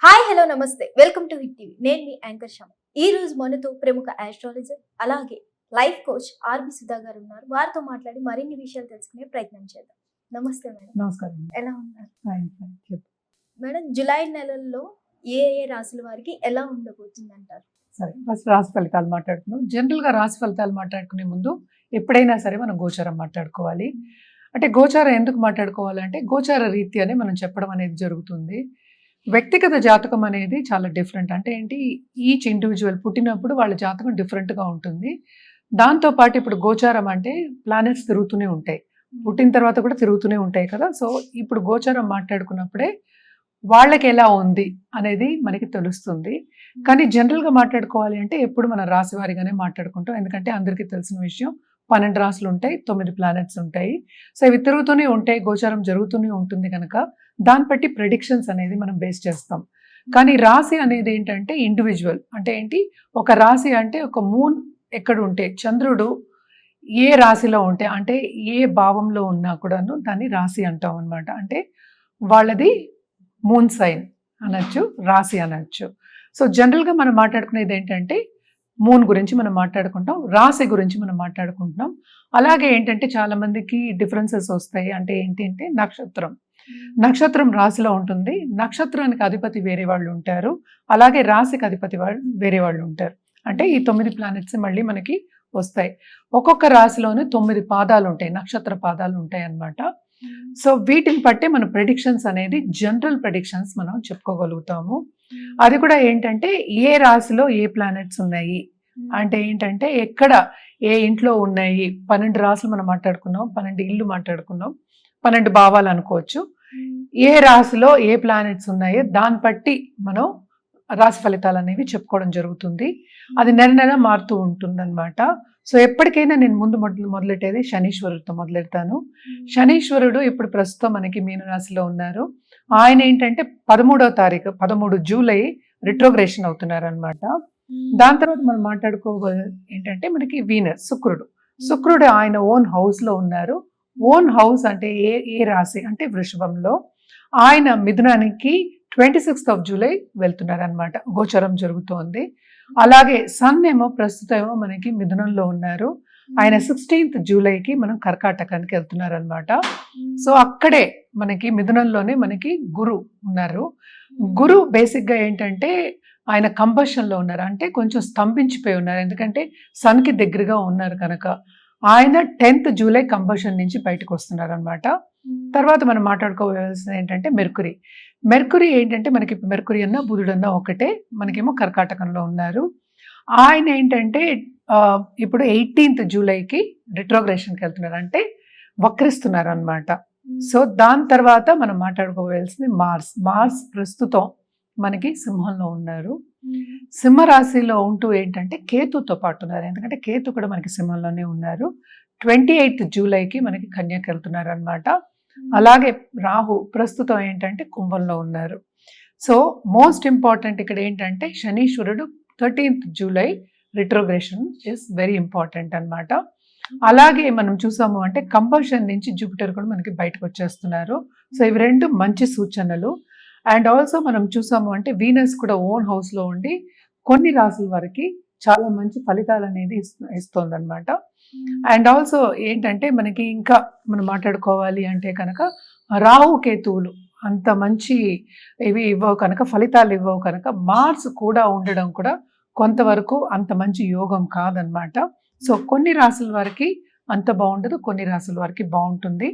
Hi hello నమస్తే welcome to hit TV. నేను మీ anchor శమ. ఈ రోజు మనతో ప్రముఖ ఆస్ట్రాలజర్ అలాగే లైఫ్ కోచ్ ఆర్బి సుధా గారు ఉన్నారు. వారితో మాట్లాడి మరిన్ని విషయాలు తెలుసుకునే ప్రయత్నం చేద్దాం. నమస్తే మేడం. నమస్కారం. ఎలా ఉన్నారు ఫైన్ ఫైన్ చెప్పు. మేడం? జూలై నెలల్లో ఏ ఏ రాశుల వారికి ఎలా ఉండబోతుంది అంటారు? సరే, ఫస్ట్ రాశి ఫలితాలు మాట్లాడుకుందాం. జనరల్గా రాశి ఫలితాలు మాట్లాడుకునే ముందు ఎప్పుడైనా సరే మనం గోచారం మాట్లాడుకోవాలి. అంటే గోచారం ఎందుకు మాట్లాడుకోవాలంటే గోచార రీత్యానే మనం చెప్పడం అనేది జరుగుతుంది. వ్యక్తిగత జాతకం అనేది చాలా డిఫరెంట్. అంటే ఏంటి, ఈచ్ ఇండివిజువల్ పుట్టినప్పుడు వాళ్ళ జాతకం డిఫరెంట్గా ఉంటుంది. దాంతోపాటు ఇప్పుడు గోచారం అంటే ప్లానెట్స్ తిరుగుతూనే ఉంటాయి, పుట్టిన తర్వాత కూడా తిరుగుతూనే ఉంటాయి కదా. సో ఇప్పుడు గోచారం మాట్లాడుకున్నప్పుడే వాళ్ళకి ఎలా ఉంది అనేది మనకి తెలుస్తుంది. కానీ జనరల్గా మాట్లాడుకోవాలి అంటే ఎప్పుడు మన రాశి వారిగానే మాట్లాడుకుంటాం. ఎందుకంటే అందరికీ తెలిసిన విషయం, 12 రాశులు ఉంటాయి, 9 ప్లానెట్స్ ఉంటాయి. సో ఇవి తిరుగుతూనే ఉంటాయి, గోచారం జరుగుతూనే ఉంటుంది కనుక దాన్ని బట్టి ప్రెడిక్షన్స్ అనేది మనం బేస్ చేస్తాం. కానీ రాశి అనేది ఏంటంటే ఇండివిజువల్. అంటే ఏంటి, ఒక రాశి అంటే ఒక మూన్ ఎక్కడ ఉంటే, చంద్రుడు ఏ రాశిలో ఉంటే, అంటే ఏ భావంలో ఉన్నా కూడాను దాన్ని రాశి అంటాం అనమాట. అంటే వాళ్ళది మూన్ సైన్ అనొచ్చు, రాశి అనొచ్చు. సో జనరల్గా మనం మాట్లాడుకునేది ఏంటంటే మూన్ గురించి మనం మాట్లాడుకుంటాం, రాశి గురించి మనం మాట్లాడుకుంటున్నాం. అలాగే ఏంటంటే చాలా మందికి డిఫరెన్సెస్ వస్తాయి. అంటే ఏంటి అంటే నక్షత్రం రాశిలో ఉంటుంది, నక్షత్రానికి అధిపతి వేరే వాళ్ళు ఉంటారు, అలాగే రాశికి అధిపతి వాళ్ళు వేరే వాళ్ళు ఉంటారు. అంటే ఈ 9 ప్లానెట్స్ మళ్ళీ మనకి వస్తాయి. ఒక్కొక్క రాశిలోనే 9 పాదాలు ఉంటాయి, నక్షత్ర పాదాలు ఉంటాయి అన్నమాట. సో వీటిని బట్టే మన ప్రెడిక్షన్స్ అనేది జనరల్ ప్రెడిక్షన్స్ మనం చెప్పుకోగలుగుతాము. అది కూడా ఏంటంటే ఏ రాశిలో ఏ ప్లానెట్స్ ఉన్నాయి, అంటే ఏంటంటే ఎక్కడ ఏ ఇంట్లో ఉన్నాయి. 12 రాశులు మనం మాట్లాడుకున్నాం, 12 ఇళ్ళు మాట్లాడుకున్నాం, 12 భావాలు అనుకోవచ్చు. ఏ రాశిలో ఏ ప్లానెట్స్ ఉన్నాయో దాన్ని బట్టి మనం రాశి ఫలితాలు అనేవి చెప్పుకోవడం జరుగుతుంది. అది నెల నెల మారుతూ ఉంటుంది అనమాట. సో ఎప్పటికైనా నేను ముందు మొదలెట్టేది శనీశ్వరుడితో మొదలెడతాను. శనీశ్వరుడు ఇప్పుడు ప్రస్తుతం మనకి మీనరాశిలో ఉన్నారు. ఆయన ఏంటంటే 13వ తారీఖు 13 జూలై రిట్రోగ్రేషన్ అవుతున్నారు అనమాట. దాని తర్వాత మనం మాట్లాడుకోవాలి ఏంటంటే మనకి వీనస్, శుక్రుడు ఆయన ఓన్ హౌస్ లో ఉన్నారు. ఓన్ హౌస్ అంటే ఏ రాశి అంటే వృషభంలో. ఆయన మిథునానికి 26th జూలై వెళ్తున్నారు అనమాట, గోచరం జరుగుతోంది. అలాగే సన్ ఏమో ప్రస్తుతం ఏమో మనకి మిథునంలో ఉన్నారు. ఆయన 16th జూలైకి మనం కర్కాటకానికి వెళ్తున్నారు అనమాట. సో అక్కడే మనకి మిథునంలోనే మనకి గురు ఉన్నారు. గురు బేసిక్గా ఏంటంటే ఆయన కంబషన్లో ఉన్నారు, అంటే కొంచెం స్తంభించిపోయి ఉన్నారు. ఎందుకంటే సన్కి దగ్గరగా ఉన్నారు కనుక ఆయన 10th జూలై కంబషన్ నుంచి బయటకు వస్తున్నారు అనమాట. తర్వాత మనం మాట్లాడుకోవాల్సింది ఏంటంటే మెర్కురీ ఏంటంటే మనకి మెర్కురీ అన్నా బుధుడన్నా ఒకటే, మనకేమో కర్కాటకంలో ఉన్నారు. ఆయన ఏంటంటే ఇప్పుడు 18th జూలైకి రిట్రోగ్రేషన్కి వెళ్తున్నారు, అంటే వక్రిస్తున్నారు అనమాట. సో దాని తర్వాత మనం మాట్లాడుకోవాల్సింది మార్స్ ప్రస్తుతం మనకి సింహంలో ఉన్నారు. సింహరాశిలో ఉంటూ ఏంటంటే కేతుతో పాటు ఉన్నారు, ఎందుకంటే కేతు కూడా మనకి సింహంలోనే ఉన్నారు. 28th జూలైకి మనకి కన్యకి వెళ్తున్నారు అనమాట. అలాగే రాహు ప్రస్తుతం ఏంటంటే కుంభంలో ఉన్నారు. సో మోస్ట్ ఇంపార్టెంట్ ఇక్కడ ఏంటంటే శనీశ్వరుడు 13th July retrogression is very important అనమాట. అలాగే మనం చూసాము అంటే కంబషన్ నుంచి జూపిటర్ కూడా మనకి బయటకు వచ్చేస్తున్నారు. సో ఇవి రెండు మంచి సూచనలు. అండ్ ఆల్సో మనం చూసాము అంటే వీనస్ కూడా ఓన్ హౌస్లో ఉండి కొన్ని రాసుల వారికి చాలా మంచి ఫలితాలు అనేది ఇస్తుంది అనమాట. అండ్ ఆల్సో ఏంటంటే మనకి ఇంకా మనం మాట్లాడుకోవాలి అంటే కనుక రాహు కేతువులు అంత మంచి ఇవి ఇవ్వవు కనుక, ఫలితాలు ఇవ్వవు కనుక, మార్స్ కూడా ఉండడం కూడా కొంతవరకు అంత మంచి యోగం కాదనమాట. సో కొన్ని రాసుల వారికి అంత బాగుండదు, కొన్ని రాసుల వారికి బాగుంటుంది.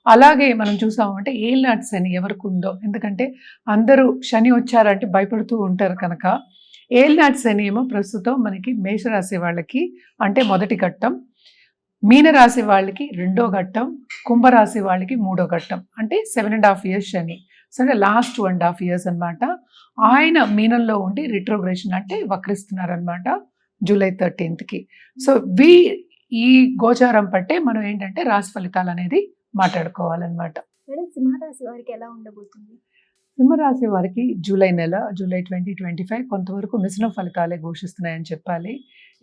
అలాగే మనం చూసామంటే ఏలినాటి శని ఎవరికి ఉందో, ఎందుకంటే అందరూ శని వచ్చారంటే భయపడుతూ ఉంటారు కనుక ఏలినాటి శని ఏమో ప్రస్తుతం మనకి మేషరాశి వాళ్ళకి అంటే మొదటి ఘట్టం, మీనరాశి వాళ్ళకి 2వ ఘట్టం, కుంభరాశి వాళ్ళకి 3వ ఘట్టం, అంటే 7.5 years శని. సో అంటే లాస్ట్ 2.5 years అనమాట. ఆయన మీనంలో ఉండి రిట్రోగ్రేషన్ అంటే వక్రిస్తున్నారు అనమాట జూలై 13th. సో ఈ గోచారం పట్టే మనం ఏంటంటే రాశి ఫలితాలు అనేది మాట్లాడుకోవాలన్నమాట. మేడం, సింహరాశి వారికి ఎలా ఉండబోతుంది? సింహరాశి వారికి జూలై 2025 కొంతవరకు మిశ్రమ ఫలితాలే ఘోషిస్తున్నాయని చెప్పాలి.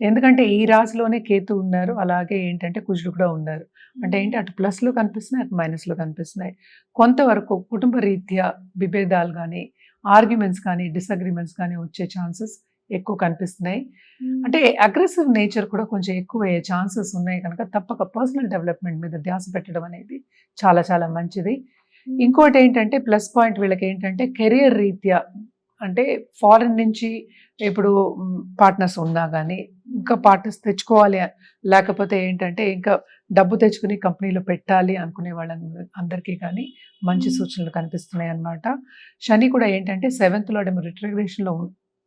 ఎందుకంటే ఈ రాశిలోనే కేతు ఉన్నారు, అలాగే ఏంటంటే కుజుడు కూడా ఉన్నారు. అంటే ఏంటి, అటు ప్లస్లు కనిపిస్తున్నాయి, అటు మైనస్లు కనిపిస్తున్నాయి. కొంతవరకు కుటుంబ రీత్యా విభేదాలు కానీ ఆర్గ్యుమెంట్స్ కానీ డిసగ్రిమెంట్స్ కానీ వచ్చే ఛాన్సెస్ ఎక్కువ కనిపిస్తున్నాయి. అంటే అగ్రెసివ్ నేచర్ కూడా కొంచెం ఎక్కువ అయ్యే ఛాన్సెస్ ఉన్నాయి కనుక తప్పక పర్సనల్ డెవలప్మెంట్ మీద ధ్యాస పెట్టడం అనేది చాలా చాలా మంచిది. ఇంకోటి ఏంటంటే ప్లస్ పాయింట్ వీళ్ళకి ఏంటంటే కెరియర్ రీత్యా అంటే ఫారెన్ నుంచి ఇప్పుడు పార్ట్నర్స్ ఉన్నా కానీ ఇంకా పార్ట్నర్స్ తెచ్చుకోవాలి, లేకపోతే ఏంటంటే ఇంకా డబ్బు తెచ్చుకుని కంపెనీలో పెట్టాలి అనుకునే వాళ్ళందరికీ కానీ మంచి సూచనలు కనిపిస్తున్నాయి అన్నమాట. శని కూడా ఏంటంటే 7th లార్డ్ ఏమో రిట్రోగ్రేషన్లో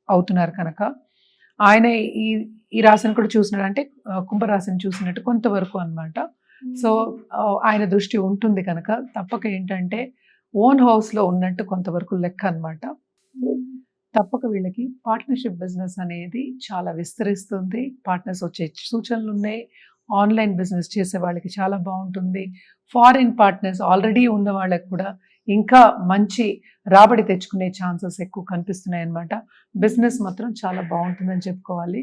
అవుతున్నారు కనుక ఆయన ఈ ఈ రాశిని కూడా చూసినాడు అంటే కుంభరాశిని చూసినట్టు కొంతవరకు అన్నమాట. సో ఆయన దృష్టి ఉంటుంది కనుక తప్పక ఏంటంటే ఓన్ హౌస్లో ఉన్నట్టు కొంతవరకు లెక్క అన్నమాట. తప్పక వీళ్ళకి పార్ట్నర్షిప్ బిజినెస్ అనేది చాలా విస్తరిస్తుంది. పార్ట్నర్స్ వచ్చే సూచనలు ఉన్నాయి. ఆన్లైన్ బిజినెస్ చేసే వాళ్ళకి చాలా బాగుంటుంది. ఫారిన్ పార్ట్నర్స్ ఆల్రెడీ ఉన్న వాళ్ళకి కూడా ఇంకా మంచి రాబడి తెచ్చుకునే ఛాన్సెస్ ఎక్కువ కనిపిస్తున్నాయి అన్నమాట. బిజినెస్ మాత్రం చాలా బాగుంటుందని చెప్పుకోవాలి.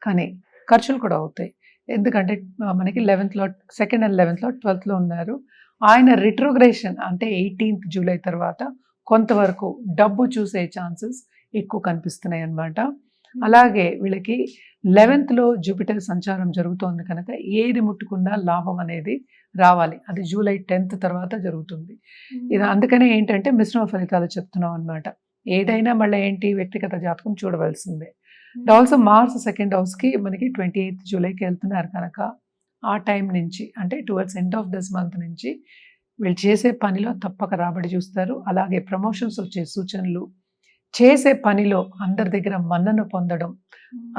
కానీ ఖర్చులు కూడా అవుతాయి. ఎందుకంటే మనకి 11th lord 2nd and 11th lord 12th లో ఉన్నారు. ఆయన రిట్రోగ్రేషన్ అంటే 18th జూలై తర్వాత కొంతవరకు డబ్బు చూసే ఛాన్సెస్ ఎక్కువ కనిపిస్తున్నాయి అన్నమాట. అలాగే వీళ్ళకి 11th లో జూపిటర్ సంచారం జరుగుతోంది కనుక ఏది ముట్టుకున్నా లాభం అనేది రావాలి. అది జూలై 10th తర్వాత జరుగుతుంది. ఇది అందుకనే ఏంటంటే మిశ్రమ ఫలితాలు చెప్తున్నాం అన్నమాట. ఏదైనా మళ్ళీ ఏంటి వ్యక్తిగత జాతకం చూడవలసిందే. ఆల్సో మార్స్ 2nd హౌస్కి మనకి 28th జూలైకి వెళ్తున్నారు కనుక ఆ టైం నుంచి అంటే towards end of this month నుంచి వీళ్ళు చేసే పనిలో తప్పక రాబడి చూస్తారు. అలాగే ప్రమోషన్స్ వచ్చే సూచనలు, చేసే పనిలో అందరి దగ్గర మన్నన పొందడం,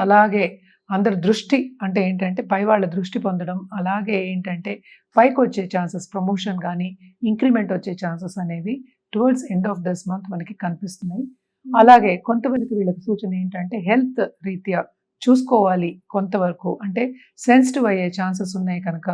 అలాగే అందరి దృష్టి అంటే ఏంటంటే పై వాళ్ళ దృష్టి పొందడం, అలాగే ఏంటంటే పైకి వచ్చే ఛాన్సెస్ ప్రమోషన్ కానీ ఇంక్రిమెంట్ వచ్చే ఛాన్సెస్ అనేవి towards end of this month మనకి కనిపిస్తున్నాయి. అలాగే కొంతవరకు వీళ్ళకి సూచన ఏంటంటే హెల్త్ రీత్యా చూసుకోవాలి. కొంతవరకు అంటే సెన్సిటివ్ అయ్యే ఛాన్సెస్ ఉన్నాయి కనుక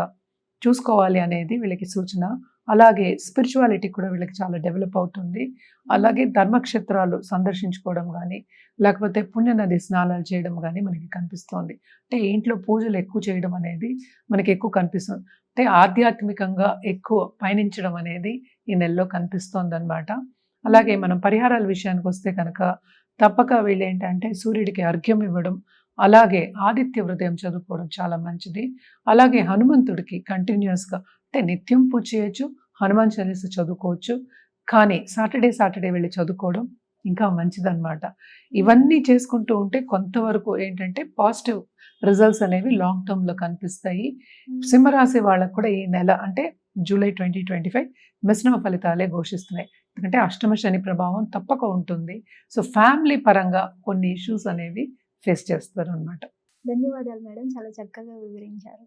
చూసుకోవాలి అనేది వీళ్ళకి సూచన. అలాగే స్పిరిచువాలిటీ కూడా వీళ్ళకి చాలా డెవలప్ అవుతుంది. అలాగే ధర్మక్షేత్రాలు సందర్శించుకోవడం కానీ లేకపోతే పుణ్యనది స్నానాలు చేయడం కానీ మనకి కనిపిస్తోంది. అంటే ఇంట్లో పూజలు ఎక్కువ చేయడం అనేది మనకి ఎక్కువ కనిపిస్తుంది. అంటే ఆధ్యాత్మికంగా ఎక్కువ పయనించడం అనేది ఈ నెలలో కనిపిస్తోంది అన్నమాట. అలాగే మనం పరిహారాల విషయానికి వస్తే కనుక తప్పక వీళ్ళు ఏంటంటే సూర్యుడికి అర్ఘ్యం ఇవ్వడం, అలాగే ఆదిత్య హృదయం చదువుకోవడం చాలా మంచిది. అలాగే హనుమంతుడికి కంటిన్యూస్గా అంటే నిత్యం పూజ చేయొచ్చు, హనుమాన్ చాలీసా చదువుకోవచ్చు. కానీ సాటర్డే వెళ్ళి చదువుకోవడం ఇంకా మంచిదన్నమాట. ఇవన్నీ చేసుకుంటూ ఉంటే కొంతవరకు ఏంటంటే పాజిటివ్ రిజల్ట్స్ అనేవి లాంగ్ టర్మ్లో కనిపిస్తాయి. సింహరాశి వాళ్ళకు కూడా ఈ నెల అంటే జూలై 2025 మిశ్రమ ఫలితాలే ఘోషిస్తున్నాయి. ఎందుకంటే అష్టమ శని ప్రభావం తప్పక ఉంటుంది. సో ఫ్యామిలీ పరంగా కొన్ని ఇష్యూస్ అనేవి ఫేస్ చేస్తారు అన్నమాట. ధన్యవాదాలు మేడం, చాలా చక్కగా వివరించారు.